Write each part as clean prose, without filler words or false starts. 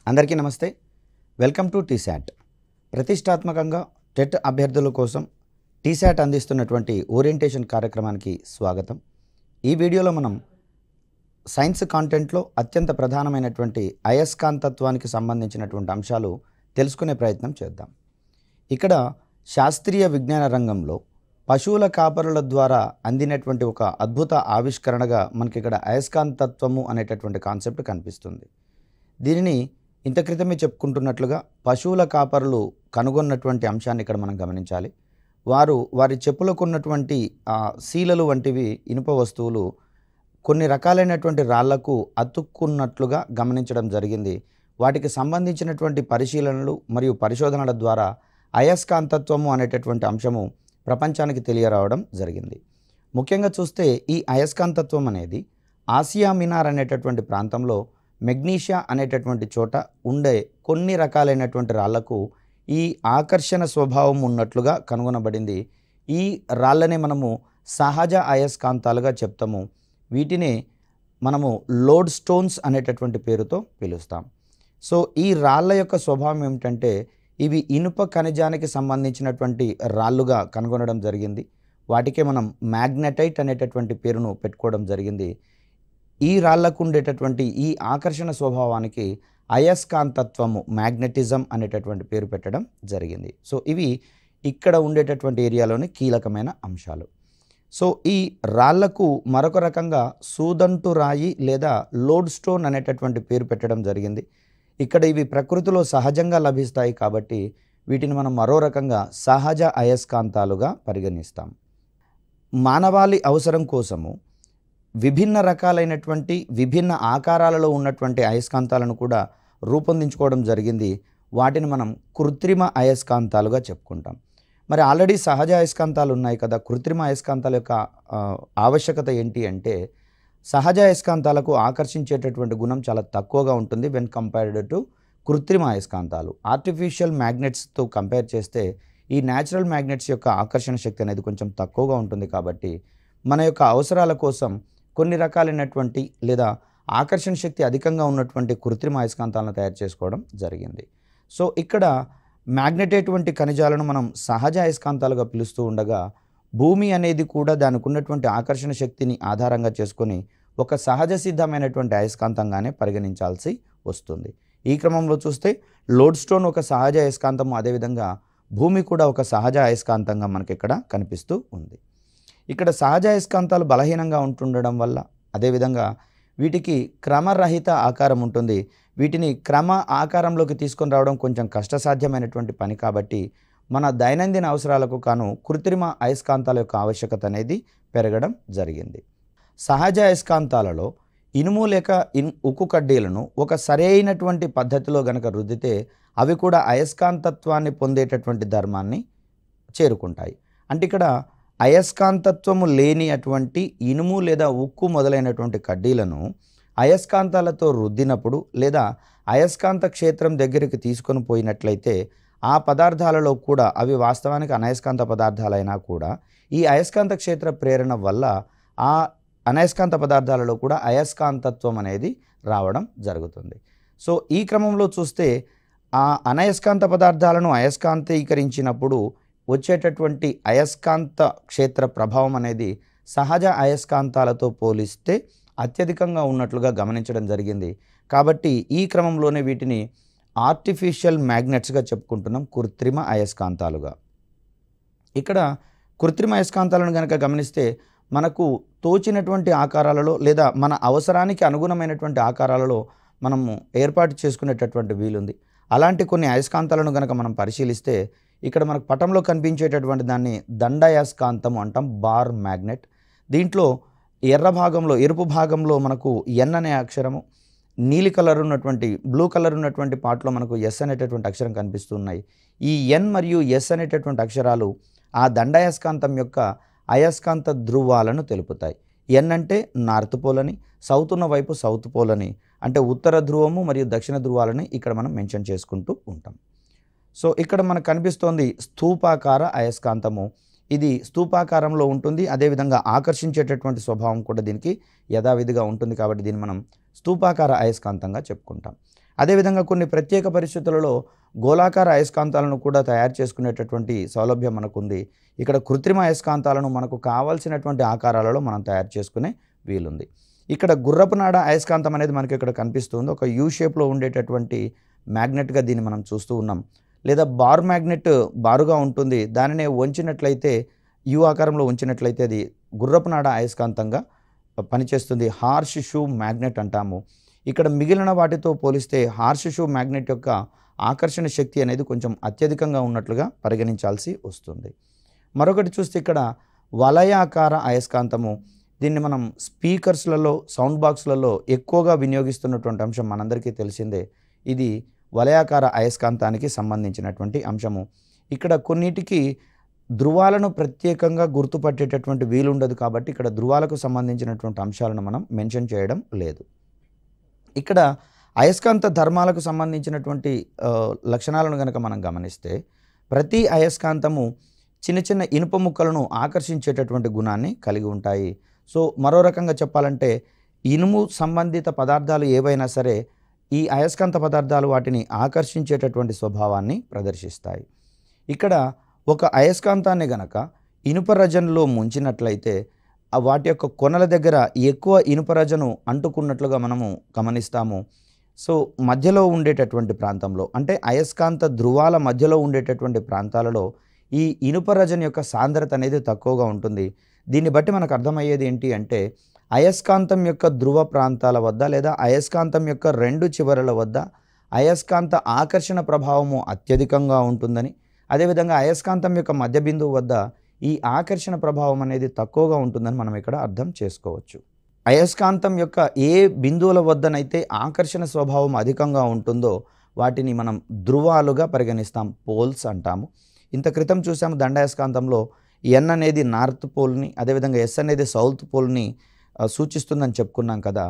అందరికీ నమస్తే. Welcome to T-SAT. ప్రతిష్టాత్మకంగా టెట్ అభ్యర్థుల కోసం టీశాట్ అందిస్తున్నటువంటి ఓరియంటేషన్ కార్యక్రమానికి స్వాగతం. ఈ వీడియోలో మనం సైన్స్ కాంటెంట్లో అత్యంత ప్రధానమైనటువంటి అయస్కాంతత్వానికి సంబంధించినటువంటి అంశాలు తెలుసుకునే ప్రయత్నం చేద్దాం. ఇక్కడ శాస్త్రీయ విజ్ఞాన రంగంలో పశువుల కాపరుల ద్వారా అందినటువంటి ఒక అద్భుత ఆవిష్కరణగా మనకి ఇక్కడ అయస్కాంతత్వము అనేటటువంటి కాన్సెప్ట్ కనిపిస్తుంది. దీనిని ఇంత క్రితమే చెప్పుకుంటున్నట్లుగా పశువుల కాపరులు కనుగొన్నటువంటి అంశాన్ని ఇక్కడ మనం గమనించాలి. వారి చెప్పులకు ఉన్నటువంటి శీలలు వంటివి ఇనుప వస్తువులు కొన్ని రకాలైనటువంటి రాళ్లకు అతుక్కున్నట్లుగా గమనించడం జరిగింది. వాటికి సంబంధించినటువంటి పరిశీలనలు మరియు పరిశోధనల ద్వారా అయస్కాంతత్వము అనేటటువంటి అంశము ప్రపంచానికి తెలియరావడం జరిగింది. ముఖ్యంగా చూస్తే ఈ అయస్కాంతత్వం అనేది ఆసియా మినార్ అనేటటువంటి ప్రాంతంలో మెగ్నీషియా అనేటటువంటి చోట ఉండే కొన్ని రకాలైనటువంటి రాళ్లకు ఈ ఆకర్షణ స్వభావం ఉన్నట్లుగా కనుగొనబడింది. ఈ రాళ్ళనే మనము సహజ అయస్కాంతాలుగా చెప్తాము. వీటిని మనము లోడ్ స్టోన్స్ అనేటటువంటి పేరుతో పిలుస్తాం. సో ఈ రాళ్ళ యొక్క స్వభావం ఏమిటంటే ఇవి ఇనుప ఖనిజానికి సంబంధించినటువంటి రాళ్ళుగా కనుగొనడం జరిగింది. వాటికే మనం మ్యాగ్నెటైట్ అనేటటువంటి పేరును పెట్టుకోవడం జరిగింది. ఈ రాళ్లకు ఉండేటటువంటి ఈ ఆకర్షణ స్వభావానికి అయస్కాంతత్వము మ్యాగ్నెటిజం అనేటటువంటి పేరు పెట్టడం జరిగింది. సో ఇవి ఇక్కడ ఉండేటటువంటి ఏరియాలోని కీలకమైన అంశాలు. సో ఈ రాళ్లకు మరొక రకంగా సూదంటు రాయి లేదా లోడ్ స్టోన్ అనేటటువంటి పేరు పెట్టడం జరిగింది. ఇక్కడ ఇవి ప్రకృతిలో సహజంగా లభిస్తాయి కాబట్టి వీటిని మనం మరో రకంగా సహజ అయస్కాంతాలుగా పరిగణిస్తాం. మానవాళి అవసరం కోసము విభిన్న రకాలైనటువంటి విభిన్న ఆకారాలలో ఉన్నటువంటి అయస్కాంతాలను కూడా రూపొందించుకోవడం జరిగింది. వాటిని మనం కృత్రిమ అయస్కాంతాలుగా చెప్పుకుంటాం. మరి ఆల్రెడీ సహజ అయస్కాంతాలు ఉన్నాయి కదా, కృత్రిమ అయస్కాంతాల యొక్క ఆవశ్యకత ఏంటి అంటే సహజ అయస్కాంతాలకు ఆకర్షించేటటువంటి గుణం చాలా తక్కువగా ఉంటుంది వెన్ కంపేర్డ్ టు కృత్రిమ అయస్కాంతాలు. ఆర్టిఫిషియల్ మ్యాగ్నెట్స్తో కంపేర్ చేస్తే ఈ న్యాచురల్ మ్యాగ్నెట్స్ యొక్క ఆకర్షణ శక్తి అనేది కొంచెం తక్కువగా ఉంటుంది. కాబట్టి మన యొక్క అవసరాల కోసం కొన్ని రకాలైనటువంటి లేదా ఆకర్షణ శక్తి అధికంగా ఉన్నటువంటి కృత్రిమ అయస్కాంతాలను తయారు చేసుకోవడం జరిగింది. సో ఇక్కడ మ్యాగ్నెటైట్ వంటి ఖనిజాలను మనం సహజ అయస్కాంతాలుగా పిలుస్తూ ఉండగా భూమి అనేది కూడా దానికి ఉన్నటువంటి ఆకర్షణ శక్తిని ఆధారంగా చేసుకొని ఒక సహజ సిద్ధమైనటువంటి అయస్కాంతంగానే పరిగణించాల్సి వస్తుంది. ఈ క్రమంలో చూస్తే లోడ్ స్టోన్ ఒక సహజ అయస్కాంతము, అదేవిధంగా భూమి కూడా ఒక సహజ అయస్కాంతంగా మనకి ఇక్కడ కనిపిస్తూ ఉంది. ఇక్కడ సహజ అయస్కాంతాలు బలహీనంగా ఉంటుండడం వల్ల అదేవిధంగా వీటికి క్రమరహిత ఆకారం ఉంటుంది. వీటిని క్రమ ఆకారంలోకి తీసుకొని రావడం కొంచెం కష్టసాధ్యమైనటువంటి పని కాబట్టి మన దైనందిన అవసరాలకు కాను కృత్రిమ అయస్కాంతాల యొక్క ఆవశ్యకత అనేది పెరగడం జరిగింది. సహజ అయస్కాంతాలలో ఇనుము లేక ఉక్కు కడ్డీలను ఒక సరైనటువంటి పద్ధతిలో గనక రుద్దితే అవి కూడా అయస్కాంతత్వాన్ని పొందేటటువంటి ధర్మాన్ని చేరుకుంటాయి. అంటే ఇక్కడ అయస్కాంతత్వము లేని అటువంటి ఇనుము లేదా ఉక్కు మొదలైనటువంటి కడ్డీలను అయస్కాంతాలతో రుద్దినప్పుడు లేదా అయస్కాంత క్షేత్రం దగ్గరికి తీసుకొని పోయినట్లయితే ఆ పదార్థాలలో కూడా అవి వాస్తవానికి అనయస్కాంత పదార్థాలైనా కూడా ఈ అయస్కాంత క్షేత్ర ప్రేరణ వల్ల ఆ అనయస్కాంత పదార్థాలలో కూడా అయస్కాంతత్వం అనేది రావడం జరుగుతుంది. సో ఈ క్రమంలో చూస్తే ఆ అనయస్కాంత పదార్థాలను అయస్కాంతీకరించినప్పుడు వచ్చేటటువంటి అయస్కాంత క్షేత్ర ప్రభావం అనేది సహజ అయస్కాంతాలతో పోలిస్తే అత్యధికంగా ఉన్నట్లుగా గమనించడం జరిగింది. కాబట్టి ఈ క్రమంలోనే వీటిని ఆర్టిఫిషియల్ మ్యాగ్నెట్స్గా చెప్పుకుంటున్నాం, కృత్రిమ అయస్కాంతాలుగా. ఇక్కడ కృత్రిమ అయస్కాంతాలను కనుక గమనిస్తే మనకు తోచినటువంటి ఆకారాలలో లేదా మన అవసరానికి అనుగుణమైనటువంటి ఆకారాలలో మనము ఏర్పాటు చేసుకునేటటువంటి వీలుంది. అలాంటి కొన్ని అయస్కాంతాలను కనుక మనం పరిశీలిస్తే ఇక్కడ మనకు పటంలో కనిపించేటటువంటి దాన్ని దండయస్కాంతము అంటాం, బార్ మ్యాగ్నెట్. దీంట్లో ఎరుపు భాగంలో మనకు ఎన్ అనే అక్షరము, నీలి కలర్ ఉన్నటువంటి బ్లూ కలర్ ఉన్నటువంటి పార్ట్లో మనకు ఎస్ అనేటటువంటి అక్షరం కనిపిస్తున్నాయి. ఈ ఎన్ మరియు ఎస్ అనేటటువంటి అక్షరాలు ఆ దండయస్కాంతం యొక్క అయస్కాంత ధ్రువాలను తెలుపుతాయి. ఎన్ అంటే నార్త్ పోల్ అని, సౌత్ ఉన్న వైపు సౌత్ పోల్ అని, అంటే ఉత్తర ధ్రువము మరియు దక్షిణ ధ్రువాలని ఇక్కడ మనం మెన్షన్ చేసుకుంటూ ఉంటాం. సో ఇక్కడ మనకు కనిపిస్తోంది స్థూపాకార అయస్కాంతము. ఇది స్తూపాకారంలో ఉంటుంది. అదేవిధంగా ఆకర్షించేటటువంటి స్వభావం కూడా దీనికి యథావిధిగా ఉంటుంది. కాబట్టి దీన్ని మనం స్తూపాకార అయస్కాంతంగా చెప్పుకుంటాం. అదేవిధంగా కొన్ని ప్రత్యేక పరిస్థితులలో గోళాకార అయస్కాంతాలను కూడా తయారు చేసుకునేటటువంటి సౌలభ్యం మనకుంది. ఇక్కడ కృత్రిమ అయస్కాంతాలను మనకు కావాల్సినటువంటి ఆకారాలలో మనం తయారు చేసుకునే వీలుంది. ఇక్కడ గుర్రపు నాడ అయస్కాంతం అనేది మనకి ఇక్కడ కనిపిస్తుంది. ఒక యూ షేప్లో ఉండేటటువంటి మ్యాగ్నెట్గా దీన్ని మనం చూస్తూ ఉన్నాం. లేదా బార్ మ్యాగ్నెట్ బారుగా ఉంటుంది, దానినే వంచినట్లయితే యూ ఆకారంలో ఉంచినట్లయితే అది గుర్రపు నాడ అయస్కాంతంగా పనిచేస్తుంది. హార్ష్ షూ మ్యాగ్నెట్ అంటాము. ఇక్కడ మిగిలిన వాటితో పోలిస్తే హార్ష్ షూ మ్యాగ్నెట్ యొక్క ఆకర్షణ శక్తి అనేది కొంచెం అత్యధికంగా ఉన్నట్లుగా పరిగణించాల్సి వస్తుంది. మరొకటి చూస్తే ఇక్కడ వలయాకార అయస్కాంతము. దీన్ని మనం స్పీకర్స్లలో, సౌండ్ బాక్స్లలో ఎక్కువగా వినియోగిస్తున్నటువంటి అంశం మనందరికీ తెలిసిందే. ఇది వలయాకార అయస్కాంతానికి సంబంధించినటువంటి అంశము. ఇక్కడ కొన్నిటికి ధృవాలను ప్రత్యేకంగా గుర్తుపట్టేటటువంటి వీలుండదు కాబట్టి ఇక్కడ ధృవాలకు సంబంధించినటువంటి అంశాలను మనం మెన్షన్ చేయడం లేదు. ఇక్కడ అయస్కాంత ధర్మాలకు సంబంధించినటువంటి లక్షణాలను కనుక మనం గమనిస్తే ప్రతి అయస్కాంతము చిన్న చిన్న ఇనుప ముక్కలను ఆకర్షించేటటువంటి గుణాన్ని కలిగి ఉంటాయి. సో మరో రకంగా చెప్పాలంటే ఇనుము సంబంధిత పదార్థాలు ఏవైనా సరే ఈ అయస్కాంత పదార్థాలు వాటిని ఆకర్షించేటటువంటి స్వభావాన్ని ప్రదర్శిస్తాయి. ఇక్కడ ఒక అయస్కాంతాన్ని గనక ఇనుప రజన్లో ముంచినట్లయితే వాటి యొక్క కొనల దగ్గర ఎక్కువ ఇనుప రజను అంటుకున్నట్లుగా మనము గమనిస్తాము. సో మధ్యలో ఉండేటటువంటి ప్రాంతంలో అంటే అయస్కాంత ధృవాల మధ్యలో ఉండేటటువంటి ప్రాంతాలలో ఈ ఇనుప రజన్ యొక్క సాంద్రత అనేది తక్కువగా ఉంటుంది. దీన్ని బట్టి మనకు అర్థమయ్యేది ఏంటి అంటే అయస్కాంతం యొక్క ధృవ ప్రాంతాల వద్ద లేదా అయస్కాంతం యొక్క రెండు చివరల వద్ద అయస్కాంత ఆకర్షణ ప్రభావము అత్యధికంగా ఉంటుందని, అదేవిధంగా అయస్కాంతం యొక్క మధ్య బిందువు వద్ద ఈ ఆకర్షణ ప్రభావం అనేది తక్కువగా ఉంటుందని మనం ఇక్కడ అర్థం చేసుకోవచ్చు. అయస్కాంతం యొక్క ఏ బిందువుల వద్దనైతే ఆకర్షణ స్వభావం అధికంగా ఉంటుందో వాటిని మనం ధృవాలుగా పరిగణిస్తాం, పోల్స్ అంటాము. ఇంత క్రితం చూసాము దండాయస్కాంతంలో ఎన్ అనేది నార్త్ పోల్ని, అదేవిధంగా ఎస్ అనేది సౌత్ పోల్ని సూచిస్తుందని చెప్పుకున్నాం కదా.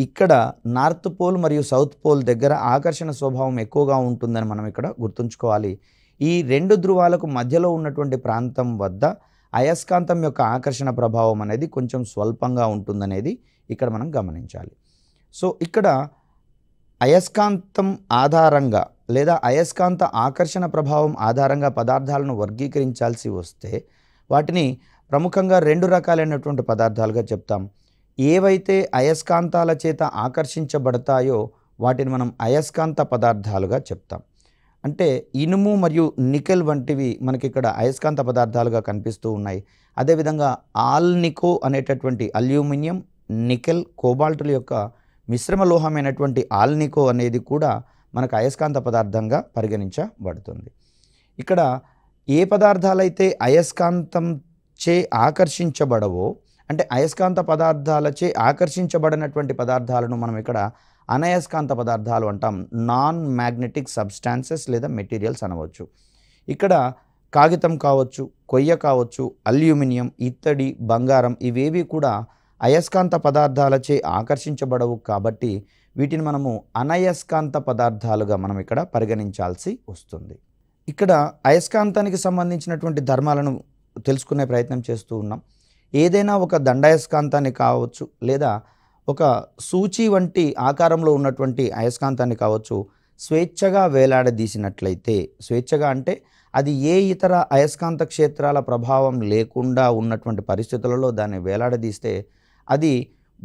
ఇక్కడ నార్త్ పోల్ మరియు సౌత్ పోల్ దగ్గర ఆకర్షణ స్వభావం ఎక్కువగా ఉంటుందని మనం ఇక్కడ గుర్తుంచుకోవాలి. ఈ రెండు ధృవాలకు మధ్యలో ఉన్నటువంటి ప్రాంతం వద్ద అయస్కాంతం యొక్క ఆకర్షణ ప్రభావం అనేది కొంచెం స్వల్పంగా ఉంటుందనేది ఇక్కడ మనం గమనించాలి. సో ఇక్కడ అయస్కాంతం ఆధారంగా లేదా అయస్కాంత ఆకర్షణ ప్రభావం ఆధారంగా పదార్థాలను వర్గీకరించాల్సి వస్తే వాటిని ప్రముఖంగా రెండు రకాలైనటువంటి పదార్థాలుగా చెప్తాం. ఏవైతే అయస్కాంతాల చేత ఆకర్షించబడతాయో వాటిని మనం అయస్కాంత పదార్థాలుగా చెప్తాం. అంటే ఇనుము మరియు నికెల్ వంటివి మనకి ఇక్కడ అయస్కాంత పదార్థాలుగా కనిపిస్తూ ఉన్నాయి. అదేవిధంగా ఆల్నికో అనేటటువంటి అల్యూమినియం, నికెల్, కోబాల్టుల యొక్క మిశ్రమ లోహమైనటువంటి ఆల్నికో అనేది కూడా మనకు అయస్కాంత పదార్థంగా పరిగణించబడుతుంది. ఇక్కడ ఏ పదార్థాలైతే అయస్కాంతం చే ఆకర్షించబడవో అంటే అయస్కాంత పదార్థాలచే ఆకర్షించబడినటువంటి పదార్థాలను మనం ఇక్కడ అనయస్కాంత పదార్థాలు అంటాం. నాన్ మ్యాగ్నెటిక్ సబ్స్టాన్సెస్ లేదా మెటీరియల్స్ అనవచ్చు. ఇక్కడ కాగితం కావచ్చు, కొయ్య కావచ్చు, అల్యూమినియం, ఇత్తడి, బంగారం ఇవేవి కూడా అయస్కాంత పదార్థాలచే ఆకర్షించబడవు కాబట్టి వీటిని మనము అనయస్కాంత పదార్థాలుగా మనం ఇక్కడ పరిగణించాల్సి వస్తుంది. ఇక్కడ అయస్కాంతానికి సంబంధించినటువంటి ధర్మాలను తెలుసుకునే ప్రయత్నం చేస్తూ ఉన్నాం. ఏదైనా ఒక దండాయస్కాంతాన్ని కావచ్చు లేదా ఒక సూచి వంటి ఆకారంలో ఉన్నటువంటి అయస్కాంతాన్ని కావచ్చు స్వేచ్ఛగా వేలాడదీసినట్లయితే, స్వేచ్ఛగా అంటే అది ఏ ఇతర అయస్కాంత క్షేత్రాల ప్రభావం లేకుండా ఉన్నటువంటి పరిస్థితులలో దాన్ని వేలాడదీస్తే అది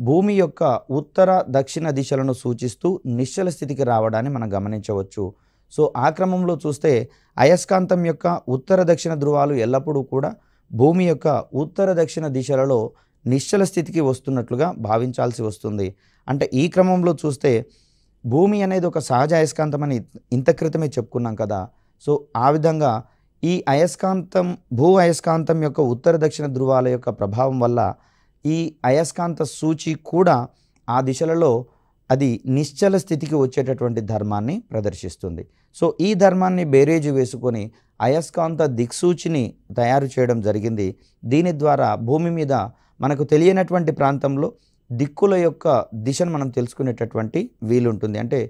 భూమి యొక్క ఉత్తర దక్షిణ దిశలను సూచిస్తూ నిశ్చల స్థితికి రావడాన్ని మనం గమనించవచ్చు. సో ఆ క్రమంలో చూస్తే అయస్కాంతం యొక్క ఉత్తర దక్షిణ ధృవాలు ఎల్లప్పుడూ కూడా భూమి యొక్క ఉత్తర దక్షిణ దిశలలో నిశ్చల స్థితికి వస్తున్నట్లుగా భావించాల్సి వస్తుంది. అంటే ఈ క్రమంలో చూస్తే భూమి అనేది ఒక సహజ అయస్కాంతం అని ఇంత క్రితమే చెప్పుకున్నాం కదా. సో ఆ విధంగా ఈ అయస్కాంతం భూ అయస్కాంతం యొక్క ఉత్తర దక్షిణ ధృవాల యొక్క ప్రభావం వల్ల ఈ అయస్కాంత సూచి కూడా ఆ దిశలలో అది నిశ్చల స్థితికి వచ్చేటటువంటి ధర్మాన్ని ప్రదర్శిస్తుంది. సో ఈ ధర్మాన్ని బేరేజు వేసుకొని అయస్కాంత దిక్సూచిని తయారు చేయడం జరిగింది. దీని ద్వారా భూమి మీద మనకు తెలియనటువంటి ప్రాంతంలో దిక్కుల యొక్క దిశను మనం తెలుసుకునేటటువంటి వీలుంటుంది. అంటే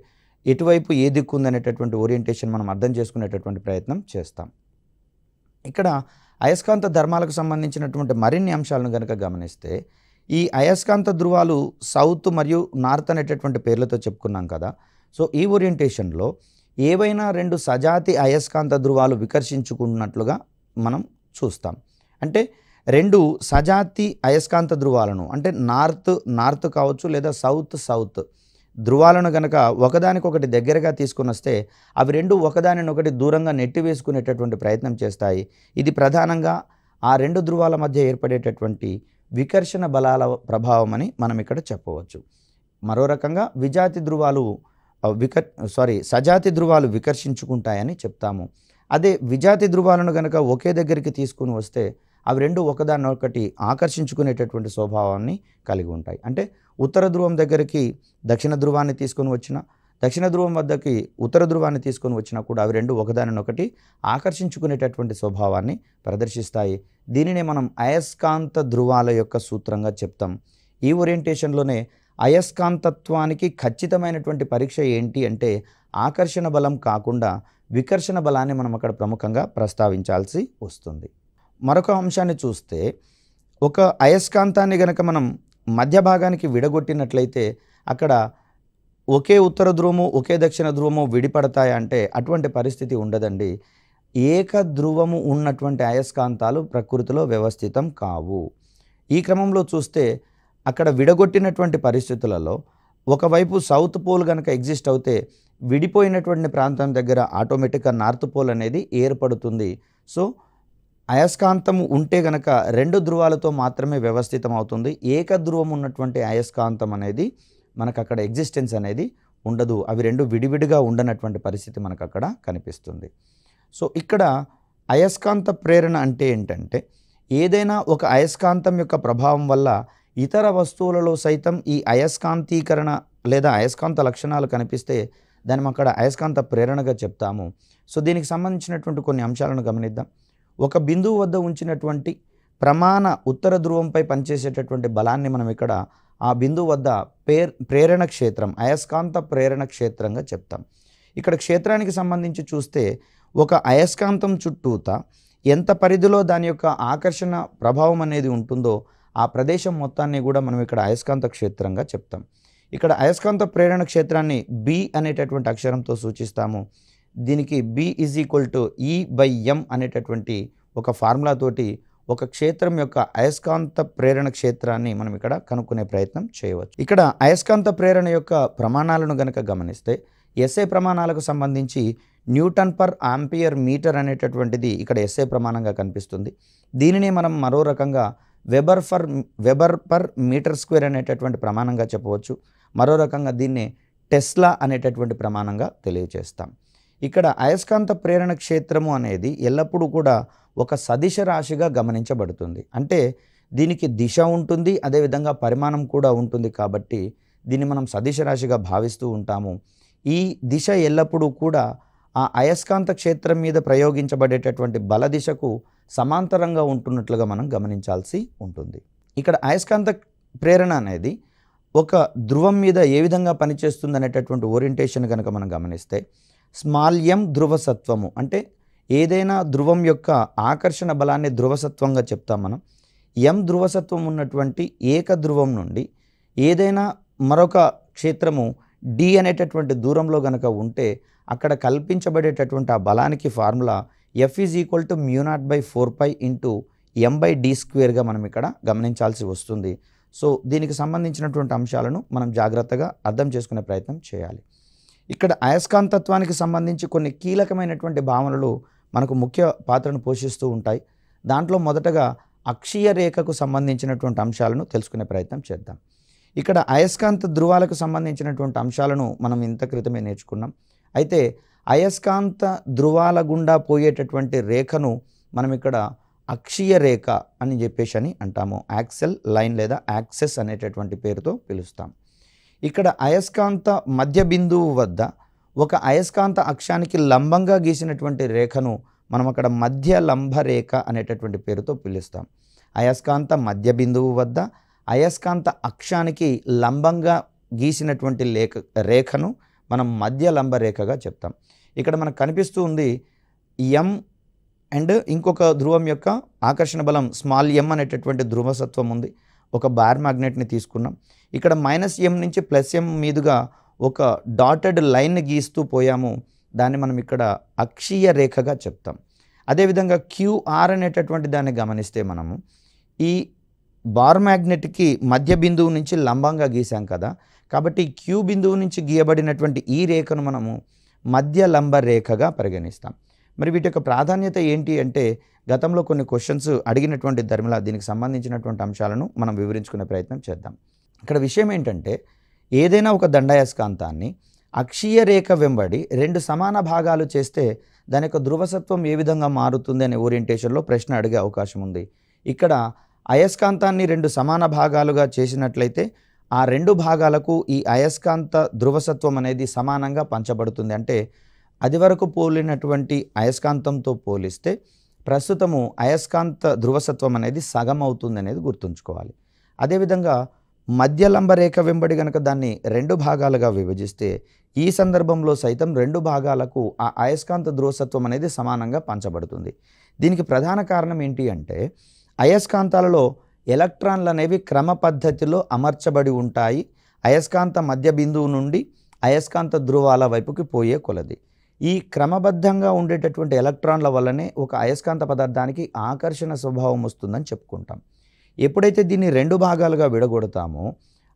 ఎటువైపు ఏ దిక్కు ఉందనేటటువంటి ఓరియంటేషన్ మనం అర్థం చేసుకునేటటువంటి ప్రయత్నం చేస్తాం. ఇక్కడ అయస్కాంత ధర్మాలకు సంబంధించినటువంటి మరిన్ని అంశాలను కనుక గమనిస్తే ఈ అయస్కాంత ధృవాలు సౌత్ మరియు నార్త్ అనేటటువంటి పేర్లతో చెప్పుకున్నాం కదా. సో ఈ ఓరియంటేషన్లో ఏవైనా రెండు సజాతి అయస్కాంత ధృవాలు వికర్షించుకున్నట్లుగా మనం చూస్తాం. అంటే రెండు సజాతి అయస్కాంత ధృవాలను అంటే నార్త్ కావచ్చు లేదా సౌత్ ధృవాలను గనక ఒకదానికొకటి దగ్గరగా తీసుకుని వస్తే అవి రెండు ఒకదానినొకటి దూరంగా నెట్టివేసుకునేటటువంటి ప్రయత్నం చేస్తాయి. ఇది ప్రధానంగా ఆ రెండు ధృవాల మధ్య ఏర్పడేటటువంటి వికర్షణ బలాల ప్రభావం అని మనం ఇక్కడ చెప్పవచ్చు. మరో రకంగా సజాతి ధృవాలు వికర్షించుకుంటాయని చెప్తాము. అదే విజాతి ధృవాలను గనక ఒకే దగ్గరికి తీసుకుని వస్తే అవి రెండు ఒకదాన్నొకటి ఆకర్షించుకునేటటువంటి స్వభావాన్ని కలిగి ఉంటాయి. అంటే ఉత్తర ధ్రువం దగ్గరికి దక్షిణ ధ్రువాన్ని తీసుకొని వచ్చినా, దక్షిణ ధ్రువం వద్దకి ఉత్తర ధ్రువాన్ని తీసుకొని వచ్చినా కూడా అవి రెండు ఒకదానినొకటి ఆకర్షించుకునేటటువంటి స్వభావాన్ని ప్రదర్శిస్తాయి. దీనినే మనం అయస్కాంత ధృవాల యొక్క సూత్రంగా చెప్తాం. ఈ ఓరియంటేషన్లోనే అయస్కాంతత్వానికి ఖచ్చితమైనటువంటి పరీక్ష ఏంటి అంటే ఆకర్షణ బలం కాకుండా వికర్షణ బలాన్ని మనం అక్కడ ప్రముఖంగా ప్రస్తావించాల్సి వస్తుంది. మరొక అంశాన్ని చూస్తే ఒక అయస్కాంతాన్ని గనక మనం మధ్య భాగానికి విడగొట్టినట్లయితే అక్కడ ఒకే ఉత్తర ధ్రువము ఒకే దక్షిణ ధ్రువము విడిపడతాయంటే అటువంటి పరిస్థితి ఉండదండి. ఏక ధ్రువము ఉన్నటువంటి అయస్కాంతాలు ప్రకృతిలో వ్యవస్థితం కావు. ఈ క్రమంలో చూస్తే అక్కడ విడగొట్టినటువంటి పరిస్థితులలో ఒకవైపు సౌత్ పోల్ కనుక ఎగ్జిస్ట్ అవుతే విడిపోయినటువంటి ప్రాంతం దగ్గర ఆటోమేటిక్గా నార్త్ పోల్ అనేది ఏర్పడుతుంది. సో అయస్కాంతం ఉంటే గనక రెండు ధ్రువాలతో మాత్రమే వ్యవస్థితం అవుతుంది. ఏక ధ్రువం ఉన్నటువంటి అయస్కాంతం అనేది మనకు అక్కడ ఎగ్జిస్టెన్స్ అనేది ఉండదు. అవి రెండు విడివిడిగా ఉండనటువంటి పరిస్థితి మనకు అక్కడ కనిపిస్తుంది. సో ఇక్కడ అయస్కాంత ప్రేరణ అంటే ఏంటంటే ఏదైనా ఒక అయస్కాంతం యొక్క ప్రభావం వల్ల ఇతర వస్తువులలో సైతం ఈ అయస్కాంతీకరణ లేదా అయస్కాంత లక్షణాలు కనిపిస్తే దాన్ని అక్కడ అయస్కాంత ప్రేరణగా చెప్తాము. సో దీనికి సంబంధించినటువంటి కొన్ని అంశాలను గమనిద్దాం. ఒక బిందువు వద్ద ఉంచినటువంటి ప్రమాణ ఉత్తర ధ్రువంపై పనిచేసేటటువంటి బలాన్ని మనం ఇక్కడ ఆ బిందువు వద్ద ప్రేరణ క్షేత్రం అయస్కాంత ప్రేరణ క్షేత్రంగా చెప్తాం. ఇక్కడ క్షేత్రానికి సంబంధించి చూస్తే ఒక అయస్కాంతం చుట్టూత ఎంత పరిధిలో దాని యొక్క ఆకర్షణ ప్రభావం అనేది ఉంటుందో ఆ ప్రదేశం మొత్తాన్ని కూడా మనం ఇక్కడ అయస్కాంత క్షేత్రంగా చెప్తాం. ఇక్కడ అయస్కాంత ప్రేరణ క్షేత్రాన్ని బి అనేటటువంటి అక్షరంతో సూచిస్తాము. దీనికి బి E/m అనేటటువంటి ఒక ఫార్ములా తోటి ఒక క్షేత్రం యొక్క అయస్కాంత ప్రేరణ క్షేత్రాన్ని మనం ఇక్కడ కనుక్కునే ప్రయత్నం చేయవచ్చు. ఇక్కడ అయస్కాంత ప్రేరణ యొక్క ప్రమాణాలను గనక గమనిస్తే ఎస్ఐ ప్రమాణాలకు సంబంధించి Nm/మీటర్ అనేటటువంటిది ఇక్కడ ఎస్ఐ ప్రమాణంగా కనిపిస్తుంది. దీనిని మనం మరో రకంగా వెబర్/మీటర్² అనేటటువంటి ప్రమాణంగా చెప్పవచ్చు. మరో రకంగా దీన్ని టెస్లా అనేటటువంటి ప్రమాణంగా తెలియజేస్తాం. ఇక్కడ అయస్కాంత ప్రేరణ క్షేత్రము అనేది ఎల్లప్పుడూ కూడా ఒక సదిశ రాశిగా గమనించబడుతుంది. అంటే దీనికి దిశ ఉంటుంది, అదేవిధంగా పరిమాణం కూడా ఉంటుంది. కాబట్టి దీన్ని మనం సదిశ రాశిగా భావిస్తూ ఉంటాము. ఈ దిశ ఎల్లప్పుడూ కూడా ఆ అయస్కాంత క్షేత్రం మీద ప్రయోగించబడేటటువంటి బల దిశకు సమాంతరంగా ఉంటున్నట్లుగా మనం గమనించాల్సి ఉంటుంది. ఇక్కడ అయస్కాంత ప్రేరణ అనేది ఒక ధ్రువం మీద ఏ విధంగా పనిచేస్తుంది అనేటటువంటి ఓరియంటేషన్ కనుక మనం గమనిస్తే m ధ్రువసత్వము అంటే ఏదైనా ధ్రువం యొక్క ఆకర్షణ బలాన్ని ధ్రువసత్వంగా చెప్తాం మనం. m ధ్రువసత్వం ఉన్నటువంటి ఏక ధ్రువం నుండి ఏదైనా మరొక క్షేత్రము d అనేటటువంటి దూరంలో గనక ఉంటే అక్కడ కల్పించబడేటటువంటి ఆ బలానికి ఫార్ములా F = μ0/4π × m/d² మనం ఇక్కడ గమనించాల్సి వస్తుంది. సో దీనికి సంబంధించినటువంటి అంశాలను మనం జాగ్రత్తగా అర్థం చేసుకునే ప్రయత్నం చేయాలి. ఇక్కడ అయస్కాంతత్వానికి సంబంధించి కొన్ని కీలకమైనటువంటి భావనలు మనకు ముఖ్య పాత్రను పోషిస్తూ ఉంటాయి. దాంట్లో మొదటగా అక్షీయ రేఖకు సంబంధించినటువంటి అంశాలను తెలుసుకునే ప్రయత్నం చేద్దాం. ఇక్కడ అయస్కాంత ధృవాలకు సంబంధించినటువంటి అంశాలను మనం ఇంత క్రితమే నేర్చుకున్నాం. అయితే అయస్కాంత ధృవాల గుండా పోయేటటువంటి రేఖను మనం ఇక్కడ అక్షీయ రేఖ అని చెప్పేసి అంటాము. యాక్సెల్ లైన్ లేదా యాక్సెస్ అనేటటువంటి పేరుతో పిలుస్తాం. ఇక్కడ అయస్కాంత మధ్య బిందువు వద్ద ఒక అయస్కాంత అక్షానికి లంబంగా గీసినటువంటి రేఖను మనం అక్కడ మధ్య లంబ రేఖ అనేటటువంటి పేరుతో పిలుస్తాం. అయస్కాంత మధ్య బిందువు వద్ద అయస్కాంత అక్షానికి లంబంగా గీసినటువంటి రేఖను మనం మధ్య లంబ రేఖగా చెప్తాం. ఇక్కడ మనకు కనిపిస్తూ ఉంది m అండ్ ఇంకొక ధ్రువం యొక్క ఆకర్షణ బలం m అనేటటువంటి ధ్రువసత్వం ఉంది. ఒక బార్ మ్యాగ్నెట్ని తీసుకున్నాం. ఇక్కడ -m నుంచి +m మీదుగా ఒక డాటెడ్ లైన్ గీస్తూ పోయాము, దాన్ని మనం ఇక్కడ అక్షీయ రేఖగా చెప్తాం. అదేవిధంగా క్యూఆర్ అనేటటువంటి దాన్ని గమనిస్తే మనము ఈ బార్ మ్యాగ్నెట్కి మధ్య బిందువు నుంచి లంబంగా గీసాం కదా, కాబట్టి క్యూ బిందువు నుంచి గీయబడినటువంటి ఈ రేఖను మనము మధ్య లంబ రేఖగా పరిగణిస్తాం. మరి వీటి యొక్క ప్రాధాన్యత ఏంటి అంటే గతంలో కొన్ని క్వశ్చన్స్ అడిగినటువంటి ధర్మిలా దీనికి సంబంధించినటువంటి అంశాలను మనం వివరించుకునే ప్రయత్నం చేద్దాం. ఇక్కడ విషయం ఏంటంటే ఏదైనా ఒక దండాయస్కాంతాన్ని అక్షీయ రేఖ వెంబడి 2 సమాన భాగాలు చేస్తే దాని యొక్క ధ్రువసత్వం ఏ విధంగా మారుతుంది అనే ఓరియంటేషన్లో ప్రశ్న అడిగే అవకాశం ఉంది. ఇక్కడ అయస్కాంతాన్ని 2 సమాన భాగాలుగా చేసినట్లయితే ఆ 2 భాగాలకు ఈ అయస్కాంత ధ్రువసత్వం అనేది సమానంగా పంచబడుతుంది. అంటే అది వరకు పోలినటువంటి అయస్కాంతంతో పోలిస్తే ప్రస్తుతము అయస్కాంత ధ్రువసత్వం అనేది సగం అవుతుంది అనేది గుర్తుంచుకోవాలి. అదేవిధంగా మధ్య లంబ రేఖ వెంబడి కనుక దాన్ని 2 భాగాలుగా విభజిస్తే ఈ సందర్భంలో సైతం 2 భాగాలకు ఆ అయస్కాంత ధ్రువసత్వం అనేది సమానంగా పంచబడుతుంది. దీనికి ప్రధాన కారణం ఏంటి అంటే అయస్కాంతాలలో ఎలక్ట్రాన్లు అనేవి క్రమ పద్ధతిలో అమర్చబడి ఉంటాయి అయస్కాంత మధ్య బిందువు నుండి అయస్కాంత ధ్రువాల వైపుకి పోయే కొలది. ఈ క్రమబద్ధంగా ఉండేటటువంటి ఎలక్ట్రాన్ల వల్లనే ఒక అయస్కాంత పదార్థానికి ఆకర్షణ స్వభావం వస్తుందని చెప్పుకుంటాం. ఎప్పుడైతే దీన్ని 2 భాగాలుగా విడగొడతామో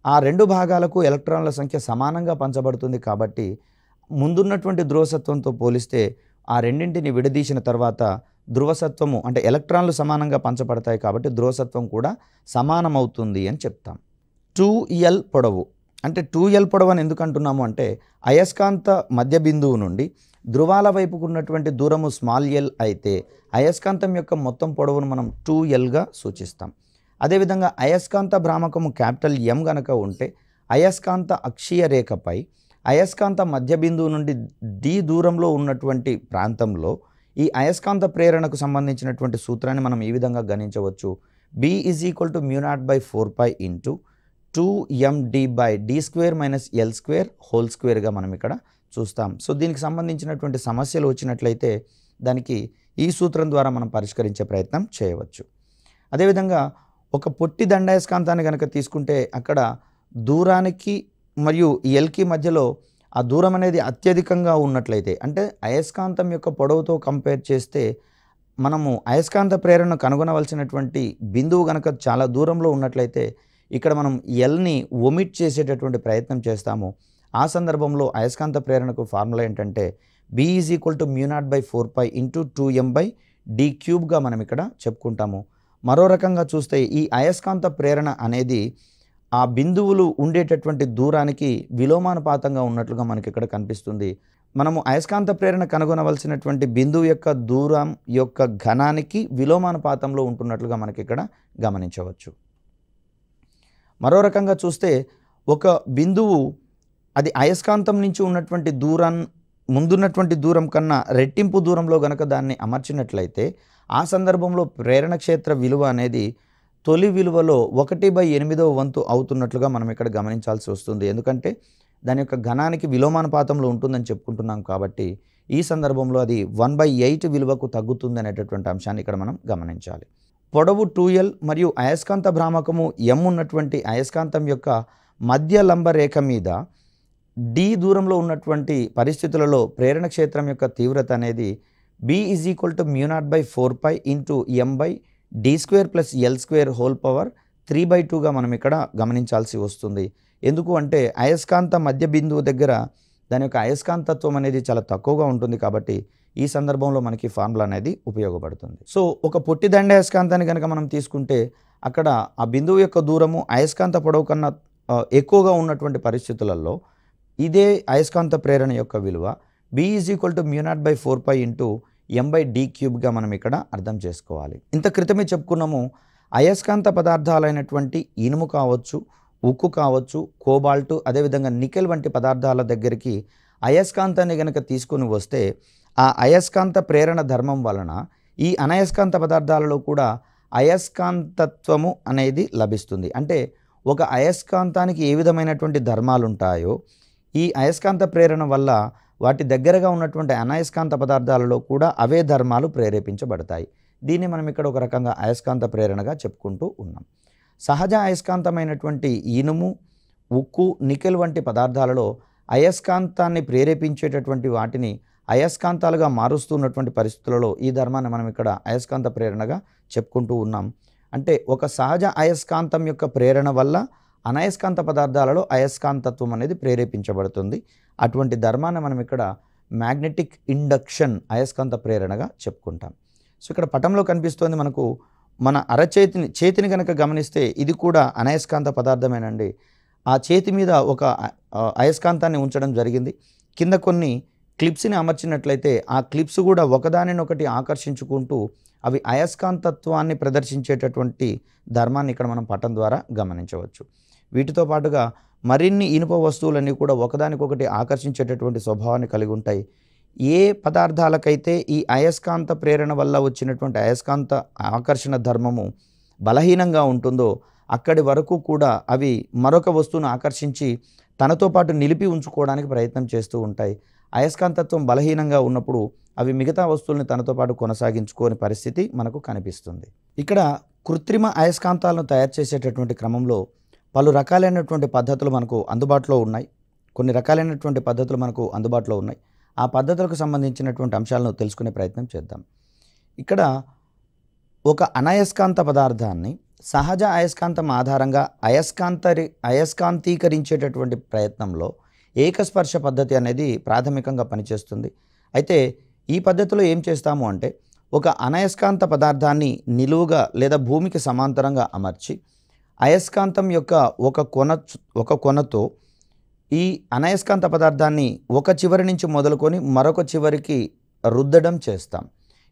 ఆ 2 భాగాలకు ఎలక్ట్రాన్ల సంఖ్య సమానంగా పంచబడుతుంది. కాబట్టి ముందున్నటువంటి ధ్రువసత్వంతో పోలిస్తే ఆ రెండింటిని విడదీసిన తర్వాత ధ్రువసత్వము అంటే ఎలక్ట్రాన్లు సమానంగా పంచబడతాయి కాబట్టి ధ్రువసత్వం కూడా సమానమవుతుంది అని చెప్తాం. 2L పొడవు అంటే 2L పొడవు అని ఎందుకు అంటున్నాము అంటే అయస్కాంత మధ్య బిందువు నుండి ధ్రువాల వైపుకు ఉన్నటువంటి దూరము స్మాల్ ఎల్ అయితే అయస్కాంతం యొక్క మొత్తం పొడవును మనం 2Lగా సూచిస్తాం. అదేవిధంగా అయస్కాంత భ్రామకము క్యాపిటల్ M గనక ఉంటే అయస్కాంత అక్షీయ రేఖపై అయస్కాంత మధ్య బిందువు నుండి D దూరంలో ఉన్నటువంటి ప్రాంతంలో ఈ అయస్కాంత ప్రేరణకు సంబంధించినటువంటి సూత్రాన్ని మనం ఈ విధంగా గణించవచ్చు. B = μ0/4π × 2md/d² - L² మనం ఇక్కడ చూస్తాం. సో దీనికి సంబంధించినటువంటి సమస్యలు వచ్చినట్లయితే దానికి ఈ సూత్రం ద్వారా మనం పరిష్కరించే ప్రయత్నం చేయవచ్చు. అదేవిధంగా ఒక పొట్టి దండాయస్కాంతాన్ని కనుక తీసుకుంటే అక్కడ దూరానికి మరియు ఎల్కి మధ్యలో ఆ దూరం అనేది అత్యధికంగా ఉన్నట్లయితే అంటే అయస్కాంతం యొక్క పొడవుతో కంపేర్ చేస్తే మనము అయస్కాంత ప్రేరణను కనుగొనవలసినటువంటి బిందువు కనుక చాలా దూరంలో ఉన్నట్లయితే ఇక్కడ మనం ఎల్ని ఒమిట్ చేసేటటువంటి ప్రయత్నం చేస్తాము. ఆ సందర్భంలో అయస్కాంత ప్రేరణకు ఫార్ములా ఏంటంటే B = μ0/4π × 2m/d³ మనం ఇక్కడ చెప్పుకుంటాము. మరో రకంగా చూస్తే ఈ అయస్కాంత ప్రేరణ అనేది ఆ బిందువులు ఉండేటటువంటి దూరానికి విలోమానుపాతంగా ఉన్నట్లుగా మనకి ఇక్కడ కనిపిస్తుంది. మనము అయస్కాంత ప్రేరణ కనుగొనవలసినటువంటి బిందువు యొక్క దూరం యొక్క ఘనానికి విలోమానుపాతంలో ఉంటున్నట్లుగా మనకి ఇక్కడ గమనించవచ్చు. మరో రకంగా చూస్తే ఒక బిందువు అది అయస్కాంతం నుంచి ఉన్నటువంటి ముందున్నటువంటి దూరం కన్నా రెట్టింపు దూరంలో గనక దాన్ని అమర్చినట్లయితే ఆ సందర్భంలో ప్రేరణ క్షేత్ర విలువ అనేది తొలి విలువలో 1/8వ వంతు అవుతున్నట్లుగా మనం ఇక్కడ గమనించాల్సి వస్తుంది. ఎందుకంటే దాని యొక్క ఘనానికి విలోమానుపాతంలో ఉంటుందని చెప్పుకుంటున్నాం కాబట్టి ఈ సందర్భంలో అది 1/8 విలువకు తగ్గుతుంది అనేటటువంటి అంశాన్ని ఇక్కడ మనం గమనించాలి. పొడవు 2L మరియు అయస్కాంత భ్రామకము M ఉన్నటువంటి అయస్కాంతం యొక్క మధ్య లంబ రేఖ మీద D దూరంలో ఉన్నటువంటి పరిస్థితులలో ప్రేరణ క్షేత్రం యొక్క తీవ్రత అనేది B = μ0/4π × m/d² + L² మనం ఇక్కడ గమనించాల్సి వస్తుంది. ఎందుకు అంటే అయస్కాంత మధ్య బిందువు దగ్గర దాని యొక్క అయస్కాంతత్వం అనేది చాలా తక్కువగా ఉంటుంది కాబట్టి ఈ సందర్భంలో మనకి ఫార్ములా అనేది ఉపయోగపడుతుంది. సో ఒక పొట్టి దండాయస్కాంతాన్ని కనుక మనం తీసుకుంటే అక్కడ ఆ బిందువు యొక్క దూరము అయస్కాంత పొడవు కన్నా ఎక్కువగా ఉన్నటువంటి పరిస్థితులలో ఇదే అయస్కాంత ప్రేరణ యొక్క విలువ B = μ0/4π × m/d³ మనం ఇక్కడ అర్థం చేసుకోవాలి. ఇంత క్రితమే చెప్పుకున్నాము అయస్కాంత పదార్థాలైనటువంటి ఇనుము కావచ్చు, ఉక్కు కావచ్చు, కోబాల్ట్, అదేవిధంగా నికెల్ వంటి పదార్థాల దగ్గరికి అయస్కాంతాన్ని కనుక తీసుకొని వస్తే ఆ అయస్కాంత ప్రేరణ ధర్మం వలన ఈ అనయస్కాంత పదార్థాలలో కూడా అయస్కాంతత్వము అనేది లభిస్తుంది. అంటే ఒక అయస్కాంతానికి ఏ విధమైనటువంటి ధర్మాలు ఉంటాయో ఈ అయస్కాంత ప్రేరణ వల్ల వాటి దగ్గరగా ఉన్నటువంటి అనయస్కాంత పదార్థాలలో కూడా అవే ధర్మాలు ప్రేరేపించబడతాయి. దీన్ని మనం ఇక్కడ ఒక రకంగా అయస్కాంత ప్రేరణగా చెప్పుకుంటూ ఉన్నాం. సహజ అయస్కాంతమైనటువంటి ఇనుము, ఉక్కు, నికెల్ వంటి పదార్థాలలో అయస్కాంతాన్ని ప్రేరేపించేటటువంటి వాటిని అయస్కాంతాలుగా మారుస్తున్నటువంటి పరిస్థితులలో ఈ ధర్మాన్ని మనం ఇక్కడ అయస్కాంత ప్రేరణగా చెప్పుకుంటూ ఉన్నాం. అంటే ఒక సహజ అయస్కాంతం యొక్క ప్రేరణ వల్ల అనయస్కాంత పదార్థాలలో అయస్కాంతత్వం అనేది ప్రేరేపించబడుతుంది. అటువంటి ధర్మాన్ని మనం ఇక్కడ మ్యాగ్నెటిక్ ఇండక్షన్ అయస్కాంత ప్రేరణగా చెప్పుకుంటాం. సో ఇక్కడ పటంలో కనిపిస్తోంది మనకు మన చేతిని కనుక గమనిస్తే ఇది కూడా అనయస్కాంత పదార్థమేనండి. ఆ చేతి మీద ఒక అయస్కాంతాన్ని ఉంచడం జరిగింది. కింద కొన్ని క్లిప్స్ని అమర్చినట్లయితే ఆ క్లిప్స్ కూడా ఒకదానినొకటి ఆకర్షించుకుంటూ అవి అయస్కాంతత్వాన్ని ప్రదర్శించేటటువంటి ధర్మాన్ని ఇక్కడ మనం పటం ద్వారా గమనించవచ్చు. వీటితో పాటుగా మరిన్ని ఇనుప వస్తువులన్నీ కూడా ఒకదానికొకటి ఆకర్షించేటటువంటి స్వభావాన్ని కలిగి ఉంటాయి. ఏ పదార్థాలకైతే ఈ అయస్కాంత ప్రేరణ వల్ల వచ్చినటువంటి అయస్కాంత ఆకర్షణ ధర్మము బలహీనంగా ఉంటుందో అక్కడి వరకు కూడా అవి మరొక వస్తువును ఆకర్షించి తనతో పాటు నిలిపి ఉంచుకోవడానికి ప్రయత్నం చేస్తూ ఉంటాయి. అయస్కాంతత్వం బలహీనంగా ఉన్నప్పుడు అవి మిగతా వస్తువుల్ని తనతో పాటు కొనసాగించుకోని పరిస్థితి మనకు కనిపిస్తుంది. ఇక్కడ కృత్రిమ అయస్కాంతాలను తయారు చేసేటటువంటి క్రమంలో పలు రకాలైనటువంటి పద్ధతులు మనకు అందుబాటులో ఉన్నాయి. కొన్ని రకాలైనటువంటి పద్ధతులు మనకు అందుబాటులో ఉన్నాయి. ఆ పద్ధతులకు సంబంధించినటువంటి అంశాలను తెలుసుకునే ప్రయత్నం చేద్దాం. ఇక్కడ ఒక అనయస్కాంత పదార్థాన్ని సహజ అయస్కాంతం ఆధారంగా అయస్కాంతీకరించేటటువంటి ప్రయత్నంలో ఏకస్పర్శ పద్ధతి అనేది ప్రాథమికంగా పనిచేస్తుంది. అయితే ఈ పద్ధతిలో ఏం చేస్తాము అంటే ఒక అనయస్కాంత పదార్థాన్ని నిలువుగా లేదా భూమికి సమాంతరంగా అమర్చి అయస్కాంతం యొక్క ఒక కొనతో ఈ అనయస్కాంత పదార్థాన్ని ఒక చివరి నుంచి మొదలుకొని మరొక చివరికి రుద్దడం చేస్తాం.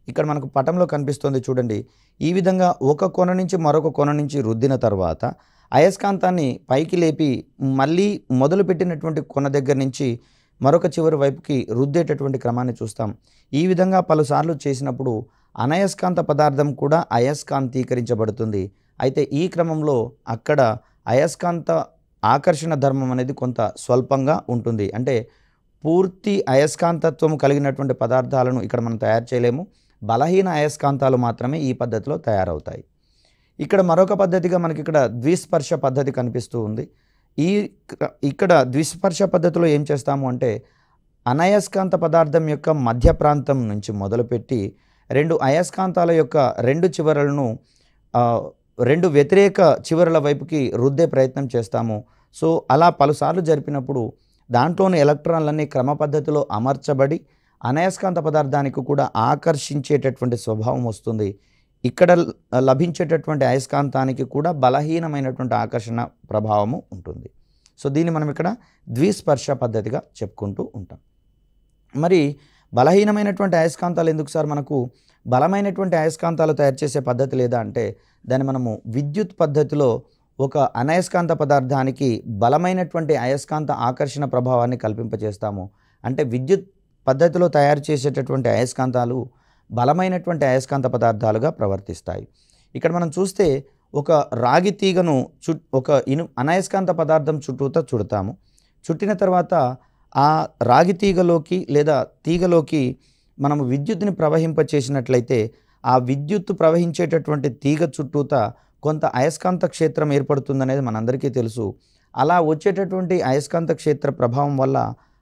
ఇక్కడ మనకు పటంలో కనిపిస్తుంది చూడండి. ఈ విధంగా ఒక కొన నుంచి మరొక కొన నుంచి రుద్దిన తర్వాత అయస్కాంతాన్ని పైకి లేపి మళ్ళీ మొదలుపెట్టినటువంటి కొన దగ్గర నుంచి మరొక చివరి వైపుకి రుద్దేటటువంటి క్రమాన్ని చూస్తాం. ఈ విధంగా పలుసార్లు చేసినప్పుడు అనయస్కాంత పదార్థం కూడా అయస్కాంతీకరించబడుతుంది. అయితే ఈ క్రమంలో అక్కడ అయస్కాంత ఆకర్షణ ధర్మం అనేది కొంత స్వల్పంగా ఉంటుంది. అంటే పూర్తి అయస్కాంతత్వం కలిగినటువంటి పదార్థాలను ఇక్కడ మనం తయారు చేయలేము. బలహీన అయస్కాంతాలు మాత్రమే ఈ పద్ధతిలో తయారవుతాయి. ఇక్కడ మరొక పద్ధతిగా మనకి ఇక్కడ ద్విస్పర్శ పద్ధతి కనిపిస్తూ ఉంది. ఇక్కడ ద్విస్పర్శ పద్ధతిలో ఏం చేస్తాము అంటే అనయస్కాంత పదార్థం యొక్క మధ్య ప్రాంతం నుంచి మొదలుపెట్టి రెండు అయస్కాంతాల యొక్క రెండు చివరలను రెండు వ్యతిరేక చివరల వైపుకి రుద్దే ప్రయత్నం చేస్తాము. సో అలా పలుసార్లు జరిపినప్పుడు దాంట్లోని ఎలక్ట్రాన్లన్నీ క్రమ పద్ధతిలో అమర్చబడి అనయస్కాంత పదార్థానికి కూడా ఆకర్షించేటటువంటి స్వభావం వస్తుంది. ఇక్కడ లభించేటటువంటి అయస్కాంతానికి కూడా బలహీనమైనటువంటి ఆకర్షణ ప్రభావము ఉంటుంది. సో దీన్ని మనం ఇక్కడ ద్విస్పర్శ పద్ధతిగా చెప్పుకుంటూ ఉంటాం. మరి బలహీనమైనటువంటి అయస్కాంతాలు ఎందుకు సార్ మనకు బలమైనటువంటి అయస్కాంతాలు తయారు చేసే పద్ధతి లేదా అంటే దాన్ని మనము విద్యుత్ పద్ధతిలో ఒక అనయస్కాంత పదార్థానికి బలమైనటువంటి అయస్కాంత ఆకర్షణ ప్రభావాన్ని కల్పింపజేస్తాము. అంటే విద్యుత్ పద్ధతిలో తయారు చేసేటటువంటి అయస్కాంతాలు బలమైనటువంటి అయస్కాంత పదార్థాలుగా ప్రవర్తిస్తాయి. ఇక్కడ మనం చూస్తే ఒక రాగి తీగను ఒక అనయస్కాంత పదార్థం చుట్టూతా చుడతాము. చుట్టిన తర్వాత ఆ రాగి తీగలోకి లేదా తీగలోకి మనము విద్యుత్తుని ప్రవహింపచేసినట్లయితే ఆ విద్యుత్తు ప్రవహించేటటువంటి తీగ చుట్టూతా కొంత అయస్కాంత క్షేత్రం ఏర్పడుతుందనేది మనందరికీ తెలుసు. అలా వచ్చేటటువంటి అయస్కాంత క్షేత్ర ప్రభావం వల్ల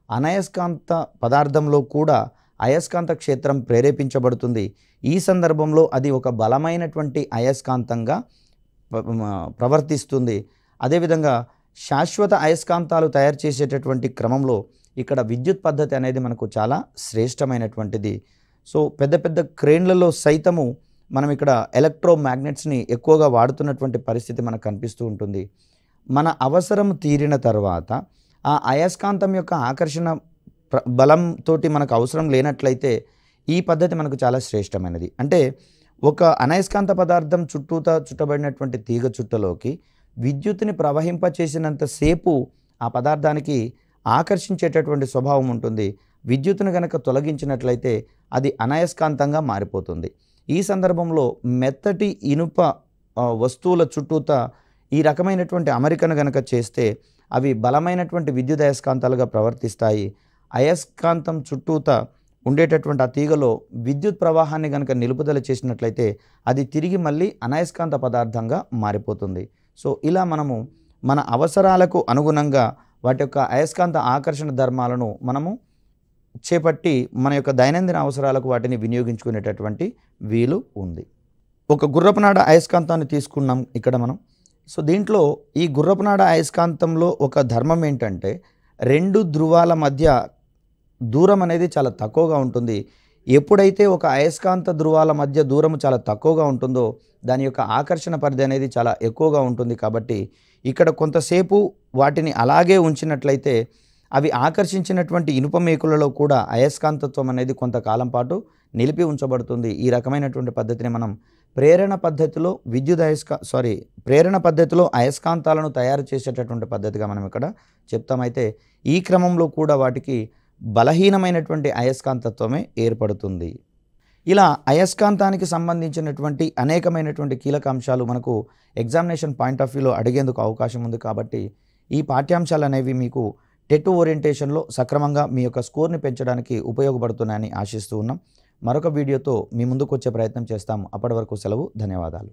అనయస్కాంత పదార్థంలో కూడా అయస్కాంత క్షేత్రం ప్రేరేపించబడుతుంది. ఈ సందర్భంలో అది ఒక బలమైనటువంటి అయస్కాంతంగా ప్రవర్తిస్తుంది. అదేవిధంగా శాశ్వత అయస్కాంతాలు తయారు చేసేటటువంటి క్రమంలో ఇక్కడ విద్యుత్ పద్ధతి అనేది మనకు చాలా శ్రేష్టమైనటువంటిది. సో పెద్ద పెద్ద క్రేన్లలో సైతము మనం ఇక్కడ ఎలక్ట్రోమాగ్నెట్స్ని ఎక్కువగా వాడుతున్నటువంటి పరిస్థితి మనకు కనిపిస్తూ ఉంటుంది. మన అవసరం తీరిన తర్వాత ఆ అయస్కాంతం యొక్క ఆకర్షణ బలంతో మనకు అవసరం లేనట్లయితే ఈ పద్ధతి మనకు చాలా శ్రేష్టమైనది. అంటే ఒక అనయస్కాంత పదార్థం చుట్టూతా చుట్టబడినటువంటి తీగ చుట్టలోకి విద్యుత్తుని ప్రవహింపచేసినంతసేపు ఆ పదార్థానికి ఆకర్షించేటటువంటి స్వభావం ఉంటుంది. విద్యుత్తును కనుక తొలగించినట్లయితే అది అనయస్కాంతంగా మారిపోతుంది. ఈ సందర్భంలో మెత్తటి ఇనుప వస్తువుల చుట్టూతా ఈ రకమైనటువంటి అమరికను కనుక చేస్తే అవి బలమైనటువంటి విద్యుత్ అయస్కాంతాలుగా ప్రవర్తిస్తాయి. అయస్కాంతం చుట్టూతా ఉండేటటువంటి ఆ తీగలో విద్యుత్ ప్రవాహాన్ని కనుక నిలుపుదల చేసినట్లయితే అది తిరిగి మళ్ళీ అనయస్కాంత పదార్థంగా మారిపోతుంది. సో ఇలా మనము మన అవసరాలకు అనుగుణంగా వాటి యొక్క అయస్కాంత ఆకర్షణ ధర్మాలను మనము చేపట్టి మన యొక్క దైనందిన అవసరాలకు వాటిని వినియోగించుకునేటటువంటి వీలు ఉంది. ఒక గుర్రపునాడ అయస్కాంతాన్ని తీసుకున్నాం ఇక్కడ మనం. సో దీంట్లో ఈ గుర్రపునాడ అయస్కాంతంలో ఒక ధర్మం ఏంటంటే 2 ధ్రువాల మధ్య దూరం అనేది చాలా తక్కువగా ఉంటుంది. ఎప్పుడైతే ఒక అయస్కాంత ధ్రువాల మధ్య దూరం చాలా తక్కువగా ఉంటుందో దాని యొక్క ఆకర్షణ పరిధి అనేది చాలా ఎక్కువగా ఉంటుంది. కాబట్టి ఇక్కడ కొంతసేపు వాటిని అలాగే ఉంచినట్లయితే అవి ఆకర్షించినటువంటి ఇనుప మేకులలో కూడా అయస్కాంతత్వం అనేది కొంతకాలం పాటు నిలిపి ఉంచబడుతుంది. ఈ రకమైనటువంటి పద్ధతిని మనం ప్రేరణ పద్ధతిలో ప్రేరణ పద్ధతిలో అయస్కాంతాలను తయారు చేసేటటువంటి పద్ధతిగా మనం ఇక్కడ చెప్తామైతే ఈ క్రమంలో కూడా వాటికి బలహీనమైనటువంటి అయస్కాంతత్వమే ఏర్పడుతుంది. ఇలా అయస్కాంతానికి సంబంధించినటువంటి అనేకమైనటువంటి కీలక అంశాలు మనకు ఎగ్జామినేషన్ పాయింట్ ఆఫ్ వ్యూలో అడిగేందుకు అవకాశం ఉంది. కాబట్టి ఈ పాఠ్యాంశాలు అనేవి మీకు టెట్ ఓరియంటేషన్లో సక్రమంగా మీ యొక్క స్కోర్ని పెంచడానికి ఉపయోగపడుతున్నాయని ఆశిస్తూ ఉన్నాం. మరొక వీడియోతో మీ ముందుకు వచ్చే ప్రయత్నం చేస్తాం. అప్పటి వరకు సెలవు. ధన్యవాదాలు.